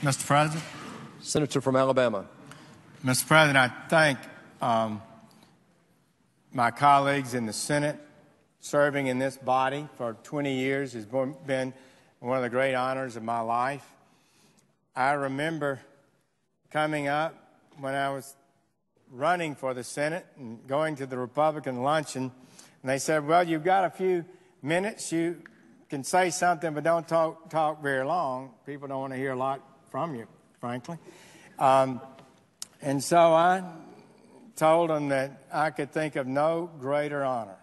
Mr. President. Senator from Alabama. Mr. President, I thank my colleagues in the Senate. Serving in this body for 20 years has been one of the great honors of my life. I remember coming up when I was running for the Senate and going to the Republican luncheon, and they said, well, you've got a few minutes. You can say something, but don't talk very long. People don't want to hear a lot from you, frankly. And so I told them that I could think of no greater honor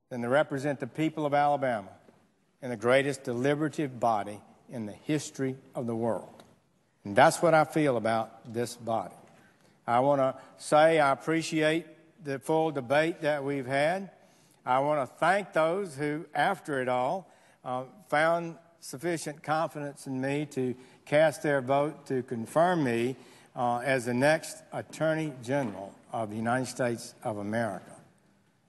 than to represent the people of Alabama in the greatest deliberative body in the history of the world. And that's what I feel about this body. I want to say I appreciate the full debate that we've had. I want to thank those who, after it all, found sufficient confidence in me to cast their vote to confirm me as the next Attorney General of the United States of America.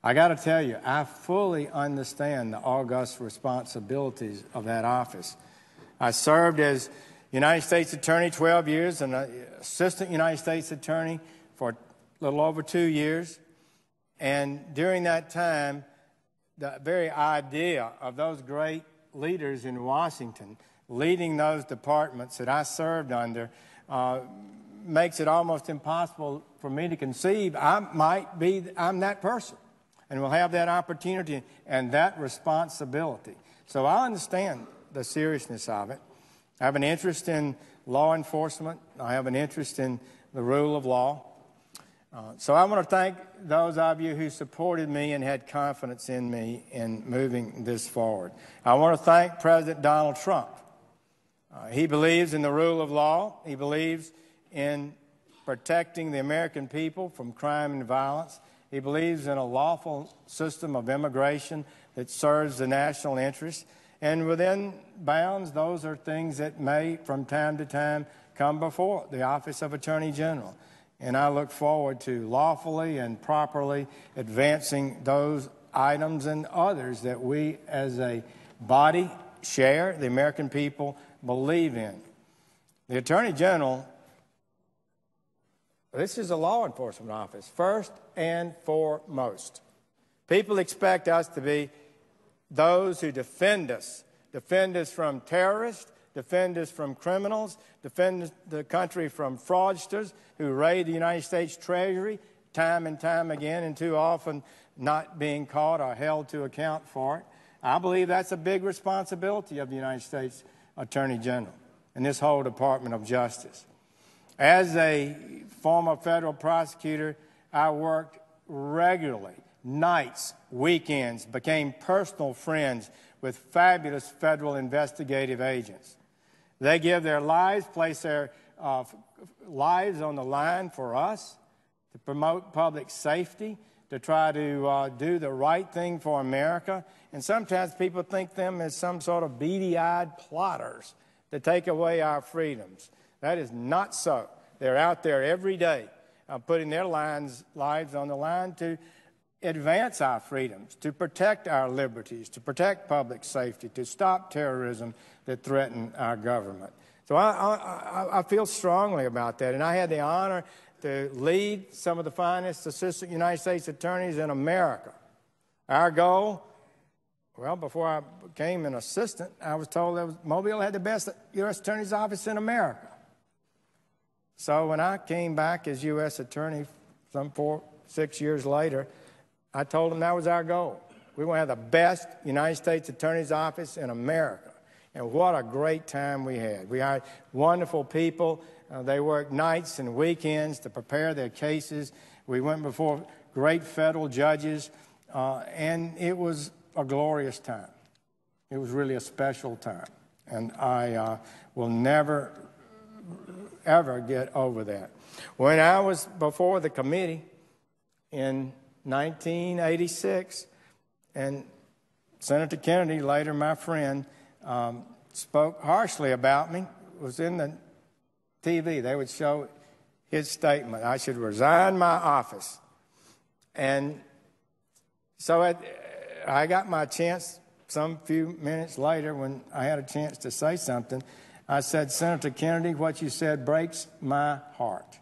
I got to tell you, I fully understand the august responsibilities of that office. I served as United States Attorney 12 years and Assistant United States Attorney for a little over 2 years. And during that time, the very idea of those great leaders in Washington leading those departments that I served under makes it almost impossible for me to conceive I'm that person and will have that opportunity and that responsibility. So I understand the seriousness of it. I have an interest in law enforcement. I have an interest in the rule of law. So I want to thank those of you who supported me and had confidence in me in moving this forward. I want to thank President Donald Trump. He believes in the rule of law. He believes in protecting the American people from crime and violence. He believes in a lawful system of immigration that serves the national interest. And within bounds, those are things that may, from time to time, come before the Office of Attorney General. And I look forward to lawfully and properly advancing those items and others that we as a body share, the American people believe in. The Attorney General, this is a law enforcement office, first and foremost. People expect us to be those who defend us from terrorists, defend us from criminals, defend the country from fraudsters who raid the United States Treasury time and time again and too often not being caught or held to account for it. I believe that's a big responsibility of the United States Attorney General and this whole Department of Justice. As a former federal prosecutor, I worked regularly, nights, weekends, became personal friends with fabulous federal investigative agents. They give their lives, place their lives on the line for us to promote public safety, to try to do the right thing for America. And sometimes people think them as some sort of beady-eyed plotters to take away our freedoms. That is not so. They're out there every day putting their lives on the line to advance our freedoms, to protect our liberties, to protect public safety, to stop terrorism that threaten our government. So I feel strongly about that. And I had the honor to lead some of the finest assistant United States attorneys in America. Our goal, well, before I became an assistant, I was told that Mobile had the best U.S. Attorney's Office in America. So when I came back as U.S. Attorney some 4-6 years later, I told them that was our goal. We want to have the best United States Attorney's Office in America. And what a great time we had. We hired wonderful people. They worked nights and weekends to prepare their cases. We went before great federal judges, and it was a glorious time. It was really a special time. And I will never, ever get over that. When I was before the committee in 1986, and Senator Kennedy, later my friend, spoke harshly about me. It was in the TV. They would show his statement. I should resign my office. And so I got my chance some few minutes later when I had a chance to say something. I said, Senator Kennedy, what you said breaks my heart.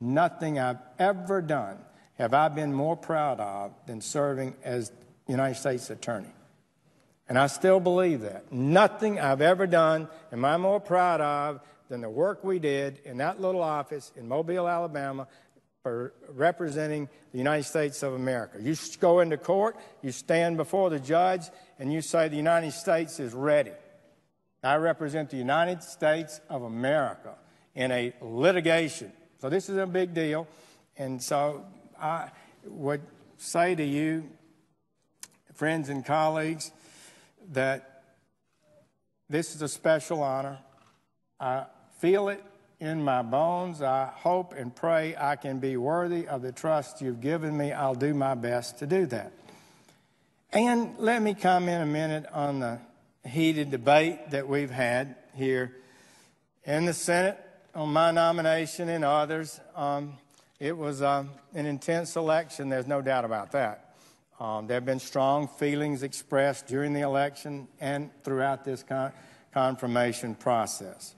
Nothing I've ever done have I been more proud of than serving as United States Attorney. And I still believe that. Nothing I've ever done am I more proud of than the work we did in that little office in Mobile, Alabama, for representing the United States of America. You go into court, you stand before the judge, and you say the United States is ready. I represent the United States of America in a litigation. So this is a big deal. And so I would say to you, friends and colleagues, that this is a special honor. I feel it in my bones. I hope and pray I can be worthy of the trust you've given me. I'll do my best to do that. And let me comment a minute on the heated debate that we've had here in the Senate on my nomination and others. It was an intense election. There's no doubt about that. There have been strong feelings expressed during the election and throughout this confirmation process.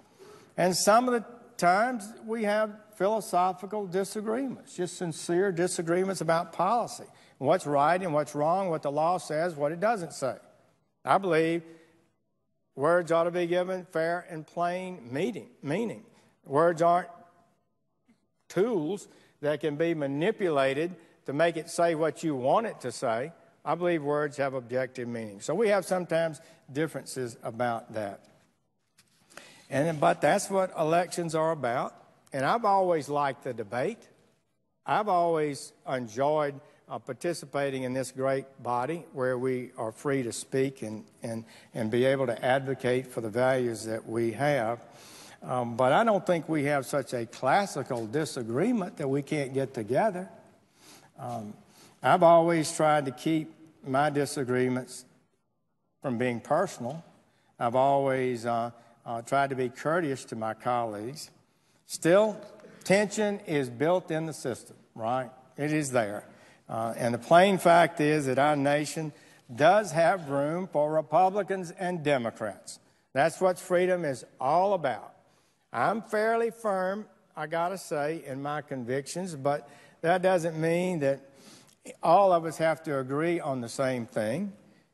And some of the times we have philosophical disagreements, just sincere disagreements about policy, what's right and what's wrong, what the law says, what it doesn't say. I believe words ought to be given fair and plain meaning. Words aren't tools that can be manipulated to make it say what you want it to say. I believe words have objective meaning. So we have sometimes differences about that. But that's what elections are about. And I've always liked the debate. I've always enjoyed participating in this great body where we are free to speak and be able to advocate for the values that we have. But I don't think we have such a classical disagreement that we can't get together. I've always tried to keep my disagreements from being personal. I've always tried to be courteous to my colleagues. Still, tension is built in the system, right? It is there. And the plain fact is that our nation does have room for Republicans and Democrats. That's what freedom is all about. I'm fairly firm, I got to say, in my convictions, but that doesn't mean that all of us have to agree on the same thing.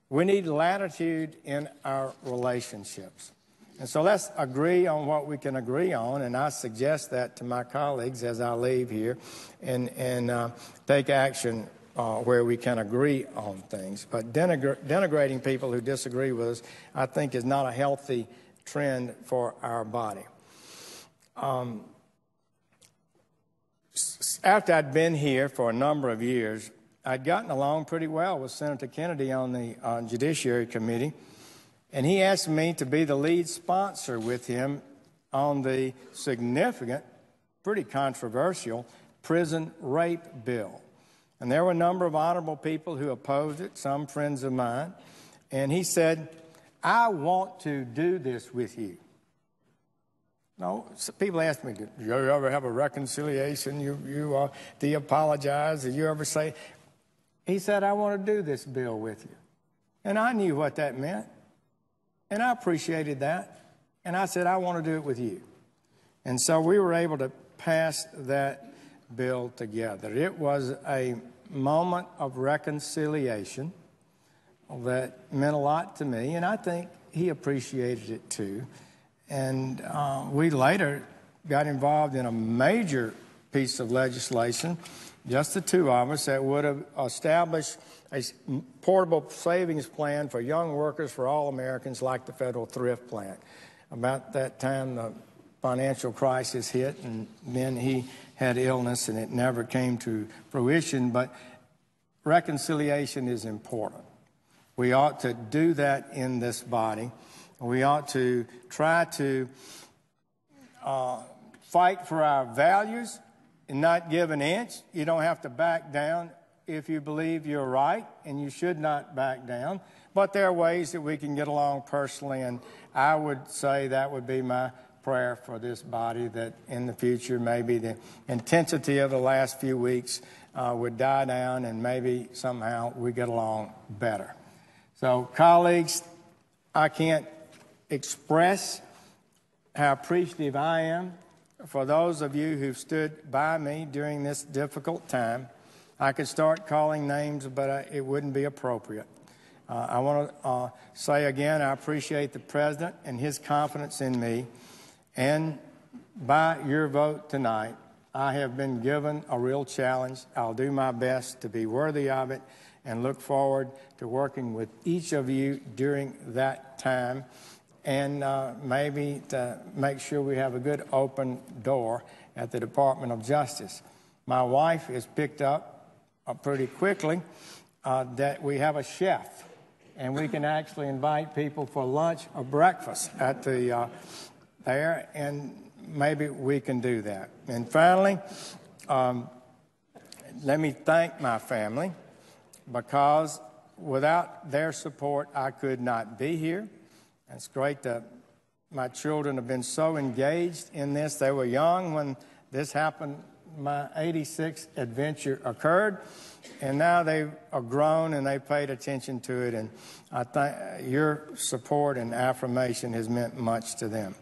We need latitude in our relationships. And so let's agree on what we can agree on, and I suggest that to my colleagues as I leave here and take action where we can agree on things. But denigrating people who disagree with us, I think, is not a healthy trend for our body. After I'd been here for a number of years, I'd gotten along pretty well with Senator Kennedy on the Judiciary Committee, and he asked me to be the lead sponsor with him on the significant, pretty controversial prison rape bill. And there were a number of honorable people who opposed it, some friends of mine. And he said, I want to do this with you. No, people ask me, do you ever have a reconciliation? Do you apologize? Did you ever say? He said, I want to do this bill with you. And I knew what that meant. And I appreciated that. And I said, I want to do it with you. And so we were able to pass that bill together. It was a moment of reconciliation that meant a lot to me, and I think he appreciated it too. And we later got involved in a major piece of legislation, just the two of us, that would have established a portable savings plan for young workers for all Americans, like the federal thrift plan. About that time, the financial crisis hit, and then he had illness, and it never came to fruition. But reconciliation is important. We ought to do that in this body. We ought to try to fight for our values and not give an inch. You don't have to back down if you believe you're right, and you should not back down. But there are ways that we can get along personally, and I would say that would be my prayer for this body, that in the future maybe the intensity of the last few weeks would die down, and maybe somehow we get along better. So, colleagues, I can't express how appreciative I am for those of you who've stood by me during this difficult time. I could start calling names, but it wouldn't be appropriate. I want to say again, I appreciate the President and his confidence in me. And by your vote tonight, I have been given a real challenge. I'll do my best to be worthy of it and look forward to working with each of you during that time and maybe to make sure we have a good open door at the Department of Justice. My wife has picked up pretty quickly that we have a chef, and we can actually invite people for lunch or breakfast at the there, and maybe we can do that. And finally, let me thank my family, because without their support, I could not be here. It's great that my children have been so engaged in this. They were young when this happened. My 86th adventure occurred, and now they are grown and they paid attention to it, and I think your support and affirmation has meant much to them.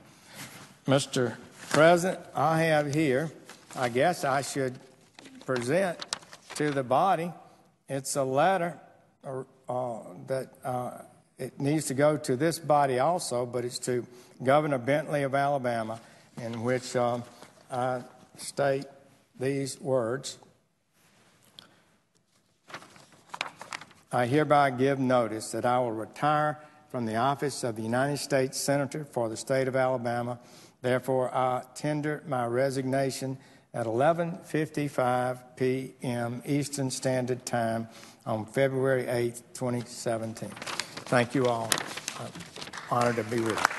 Mr. President, I have here, I guess I should present to the body. It's a letter that it needs to go to this body also, but it's to Governor Bentley of Alabama, in which I state these words. I hereby give notice that I will retire from the office of the United States Senator for the state of Alabama. Therefore, I tender my resignation at 11:55 p.m. Eastern Standard Time on February 8, 2017. Thank you all. I'm honored to be with you.